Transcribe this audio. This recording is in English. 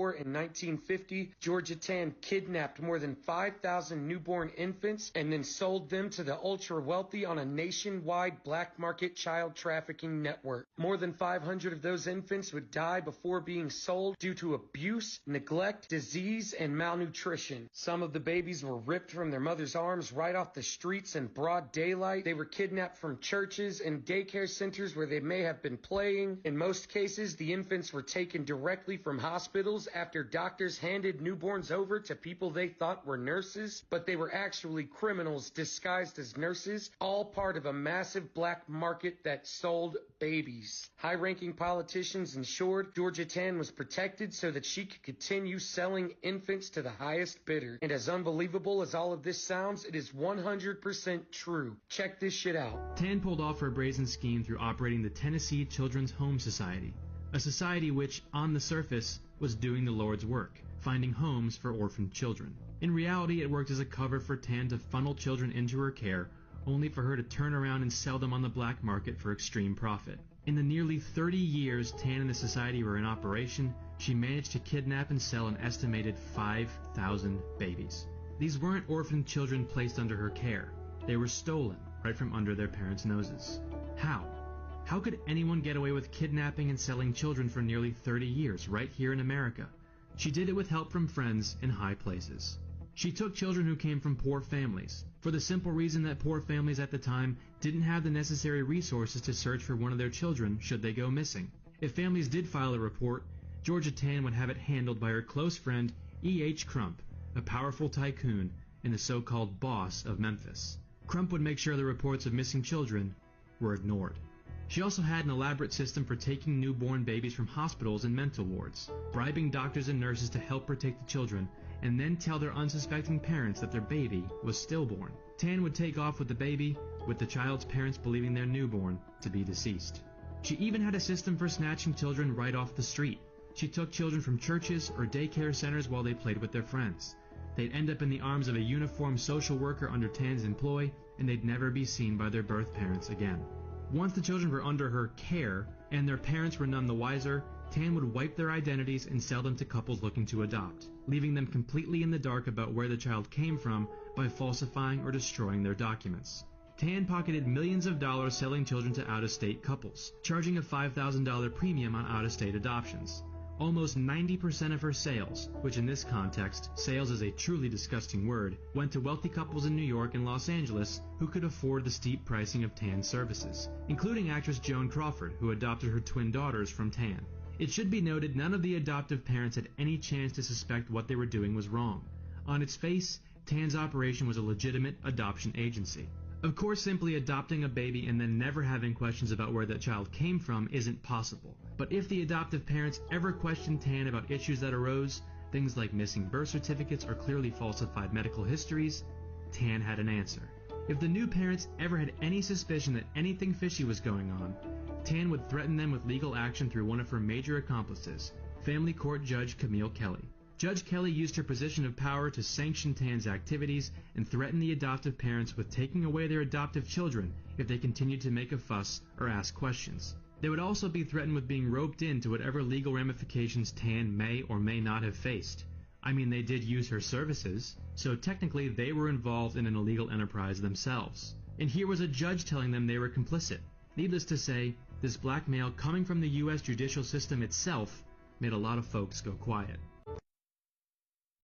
War in 1950, Georgia Tan kidnapped more than 5,000 newborn infants and then sold them to the ultra-wealthy on a nationwide black market child trafficking network. More than 500 of those infants would die before being sold due to abuse, neglect, disease, and malnutrition. Some of the babies were ripped from their mother's arms right off the streets in broad daylight. They were kidnapped from churches and daycare centers where they may have been playing. In most cases, the infants were taken directly from hospitals after doctors handed newborns over to people they thought were nurses, but they were actually criminals disguised as nurses, all part of a massive black market that sold babies. High-ranking politicians ensured Georgia Tan was protected so that she could continue selling infants to the highest bidder. And as unbelievable as all of this sounds, it is 100% true. Check this shit out. Tan pulled off her brazen scheme through operating the Tennessee Children's Home Society, a society which, on the surface, was doing the Lord's work, finding homes for orphaned children. In reality, it worked as a cover for Tan to funnel children into her care, only for her to turn around and sell them on the black market for extreme profit. In the nearly 30 years Tan and the society were in operation, she managed to kidnap and sell an estimated 5,000 babies. These weren't orphaned children placed under her care. They were stolen right from under their parents' noses. How? How could anyone get away with kidnapping and selling children for nearly 30 years right here in America? She did it with help from friends in high places. She took children who came from poor families, for the simple reason that poor families at the time didn't have the necessary resources to search for one of their children should they go missing. If families did file a report, Georgia Tan would have it handled by her close friend E.H. Crump, a powerful tycoon and the so-called boss of Memphis. Crump would make sure the reports of missing children were ignored. She also had an elaborate system for taking newborn babies from hospitals and mental wards, bribing doctors and nurses to help protect the children, and then tell their unsuspecting parents that their baby was stillborn. Tan would take off with the baby, with the child's parents believing their newborn to be deceased. She even had a system for snatching children right off the street. She took children from churches or daycare centers while they played with their friends. They'd end up in the arms of a uniformed social worker under Tan's employ, and they'd never be seen by their birth parents again. Once the children were under her care, and their parents were none the wiser, Tan would wipe their identities and sell them to couples looking to adopt, leaving them completely in the dark about where the child came from by falsifying or destroying their documents. Tan pocketed millions of dollars selling children to out-of-state couples, charging a $5,000 premium on out-of-state adoptions. Almost 90% of her sales, which in this context, sales is a truly disgusting word, went to wealthy couples in New York and Los Angeles who could afford the steep pricing of Tan's services, including actress Joan Crawford, who adopted her twin daughters from Tan. It should be noted none of the adoptive parents had any chance to suspect what they were doing was wrong. On its face, Tan's operation was a legitimate adoption agency. Of course, simply adopting a baby and then never having questions about where that child came from isn't possible. But if the adoptive parents ever questioned Tan about issues that arose, things like missing birth certificates or clearly falsified medical histories, Tan had an answer. If the new parents ever had any suspicion that anything fishy was going on, Tan would threaten them with legal action through one of her major accomplices, family court judge Camille Kelly. Judge Kelly used her position of power to sanction Tan's activities and threaten the adoptive parents with taking away their adoptive children if they continued to make a fuss or ask questions. They would also be threatened with being roped into whatever legal ramifications Tan may or may not have faced. I mean, they did use her services, so technically they were involved in an illegal enterprise themselves. And here was a judge telling them they were complicit. Needless to say, this blackmail coming from the U.S. judicial system itself made a lot of folks go quiet.